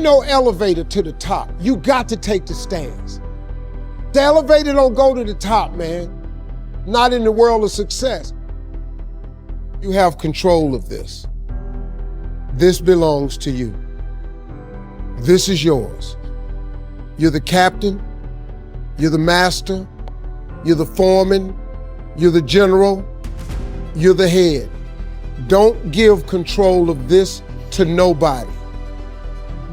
no elevator to the top. You got to take the stairs. The elevator don't go to the top, man. Not in the world of success. You have control of this. This belongs to you. This is yours. You're the captain. You're the master. You're the foreman. You're the general. You're the head. Don't give control of this to nobody.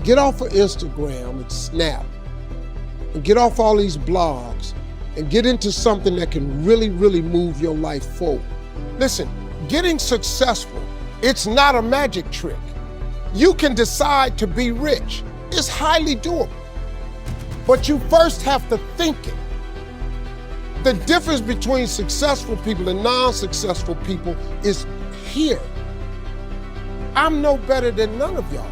Get off of Instagram and Snap, and get off all these blogs, and get into something that can really, really move your life forward. Listen, getting successful, it's not a magic trick. You can decide to be rich. It's highly doable. But you first have to think it. The difference between successful people and non-successful people is here. I'm no better than none of y'all.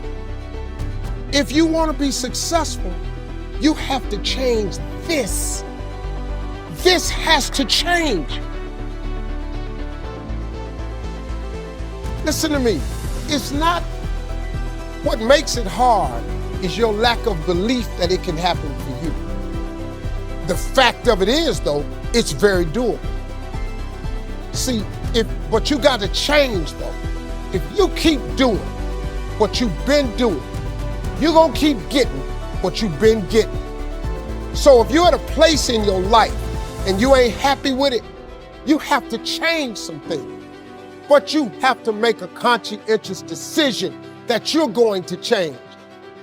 If you want to be successful, you have to change this. This has to change. Listen to me. It's not what makes it hard is your lack of belief that it can happen for you. The fact of it is, though, it's very doable. See, but you got to change, though. If you keep doing what you've been doing, you're gonna keep getting what you've been getting. So if you're at a place in your life and you ain't happy with it, you have to change some things. But you have to make a conscientious decision that you're going to change.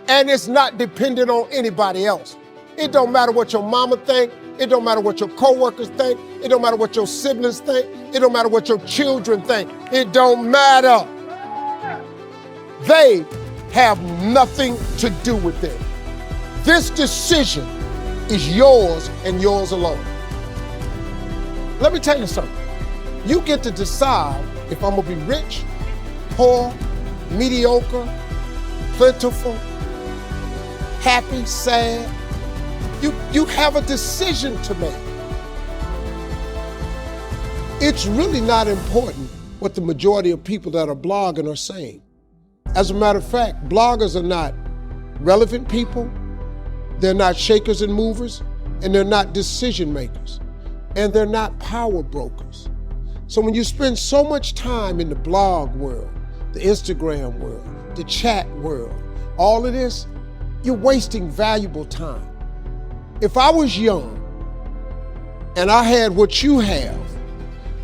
And it's not dependent on anybody else. It don't matter what your mama think. It don't matter what your coworkers think. It don't matter what your siblings think. It don't matter what your children think. It don't matter. They have nothing to do with it. This decision is yours and yours alone. Let me tell you something. You get to decide if I'm gonna be rich, poor, mediocre, plentiful, happy, sad. You have a decision to make. It's really not important what the majority of people that are blogging are saying. As a matter of fact, bloggers are not relevant people, they're not shakers and movers, and they're not decision makers, and they're not power brokers. So when you spend so much time in the blog world, the Instagram world, the chat world, all of this, you're wasting valuable time. If I was young and I had what you have,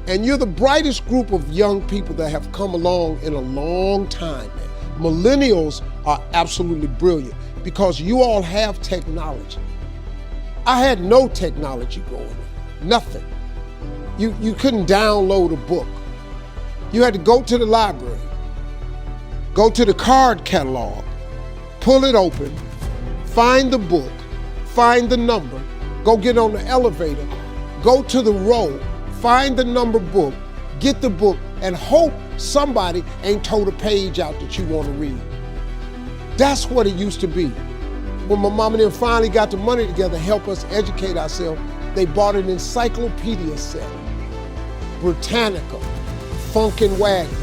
and you're the brightest group of young people that have come along in a long time, man. Millennials are absolutely brilliant because you all have technology. I had no technology growing up, nothing. You couldn't download a book. You had to go to the library, go to the card catalog, pull it open, find the book, find the number, go get on the elevator, go to the row, find the number book, get the book, and hope somebody ain't told a page out that you want to read. That's what it used to be. When my mom and them finally got the money together to help us educate ourselves, they bought an encyclopedia set, Britannica, Funkin' Wagon,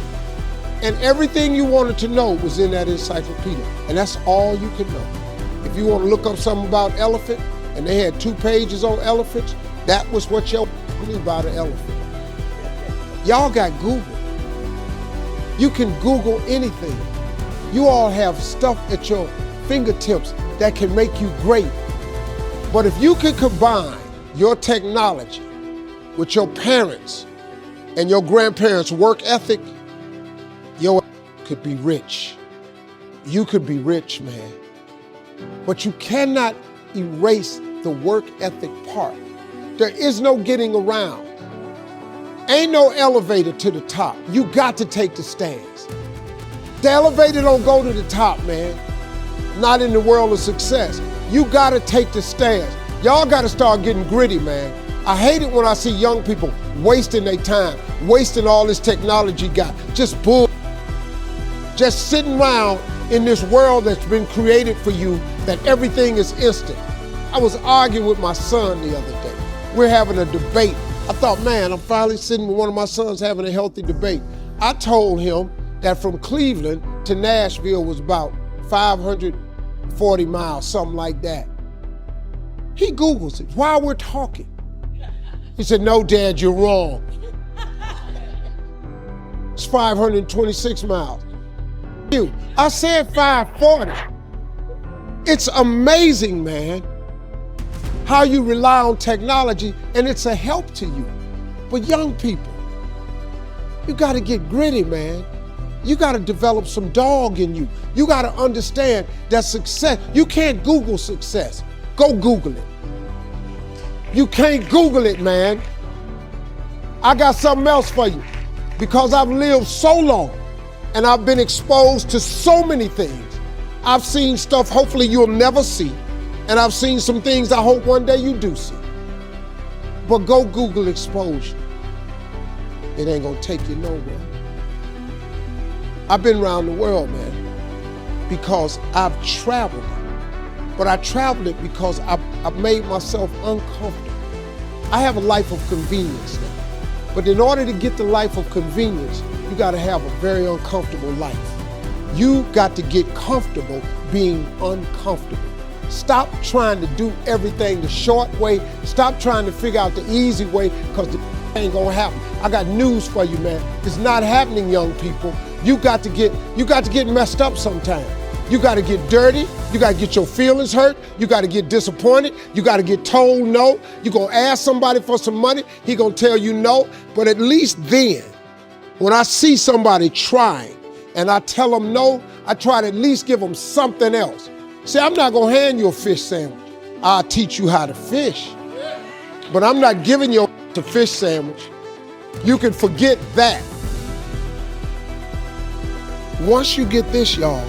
and everything you wanted to know was in that encyclopedia, and that's all you could know. If you want to look up something about elephant, and they had 2 pages on elephants, that was what your knew about an elephant. Y'all got Google. You can Google anything. You all have stuff at your fingertips that can make you great. But if you can combine your technology with your parents and your grandparents' work ethic, your could be rich. You could be rich, man. But you cannot erase the work ethic part. There is no getting around. Ain't no elevator to the top. You got to take the stairs. The elevator don't go to the top, man. Not in the world of success. You got to take the stairs. Y'all got to start getting gritty, man. I hate it when I see young people wasting their time, wasting all this technology got, just bull. Just sitting around in this world that's been created for you that everything is instant. I was arguing with my son the other day. We're having a debate. I thought, man, I'm finally sitting with one of my sons having a healthy debate. I told him that from Cleveland to Nashville was about 500 40 miles, something like that. He Googles it while we're talking. He said, no, Dad, you're wrong. It's 526 miles. I said 540. It's amazing, man, how you rely on technology and it's a help to you. But young people, you gotta get gritty, man. You gotta develop some dog in you. You gotta understand that success, you can't Google success. Go Google it. You can't Google it, man. I got something else for you. Because I've lived so long and I've been exposed to so many things. I've seen stuff hopefully you'll never see, and I've seen some things I hope one day you do see. But go Google exposure. It ain't gonna take you nowhere. I've been around the world, man, because I've traveled it. But I traveled it because I've made myself uncomfortable. I have a life of convenience now. But in order to get the life of convenience, you gotta have a very uncomfortable life. You got to get comfortable being uncomfortable. Stop trying to do everything the short way. Stop trying to figure out the easy way, because the ain't gonna happen. I got news for you, man. It's not happening, young people. You got to get messed up sometime. You got to get dirty. You got to get your feelings hurt. You got to get disappointed. You got to get told no. You're going to ask somebody for some money. He going to tell you no. But at least then, when I see somebody trying and I tell them no, I try to at least give them something else. See, I'm not going to hand you a fish sandwich. I'll teach you how to fish. But I'm not giving you a fish sandwich. You can forget that. Once you get this, y'all,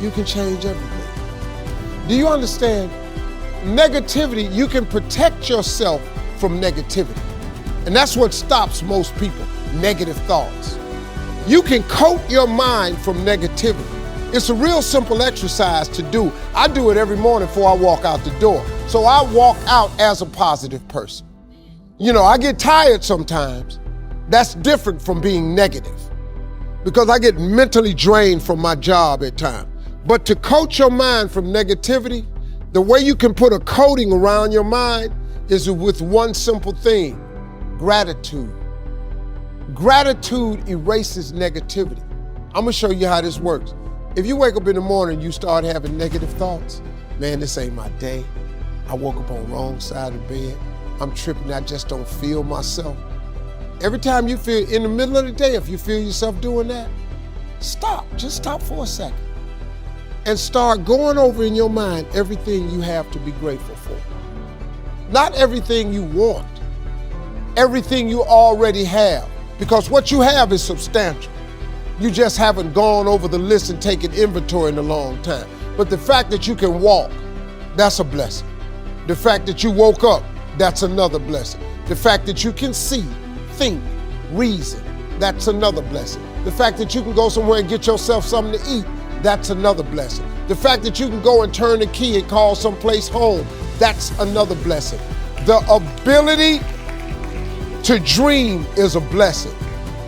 you can change everything. Do you understand? Negativity, you can protect yourself from negativity. And that's what stops most people, negative thoughts. You can coat your mind from negativity. It's a real simple exercise to do. I do it every morning before I walk out the door. So I walk out as a positive person. You know, I get tired sometimes. That's different from being negative, because I get mentally drained from my job at times. But to coat your mind from negativity, the way you can put a coating around your mind is with one simple thing: gratitude. Gratitude erases negativity. I'm gonna show you how this works. If you wake up in the morning and you start having negative thoughts, man, this ain't my day. I woke up on the wrong side of the bed. I'm tripping, I just don't feel myself. Every time you feel, in the middle of the day, if you feel yourself doing that, stop, just stop for a second. And start going over in your mind everything you have to be grateful for. Not everything you want, everything you already have, because what you have is substantial. You just haven't gone over the list and taken inventory in a long time. But the fact that you can walk, that's a blessing. The fact that you woke up, that's another blessing. The fact that you can see, think, reason, that's another blessing. The fact that you can go somewhere and get yourself something to eat, that's another blessing. The fact that you can go and turn the key and call someplace home, that's another blessing. The ability to dream is a blessing.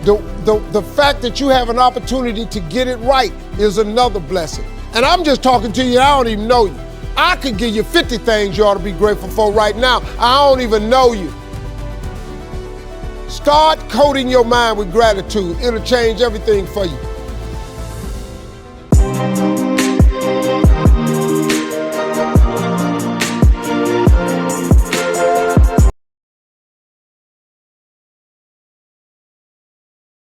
The fact that you have an opportunity to get it right is another blessing. And I'm just talking to you, I don't even know you. I could give you 50 things you ought to be grateful for right now. I don't even know you. Start coating your mind with gratitude. It'll change everything for you.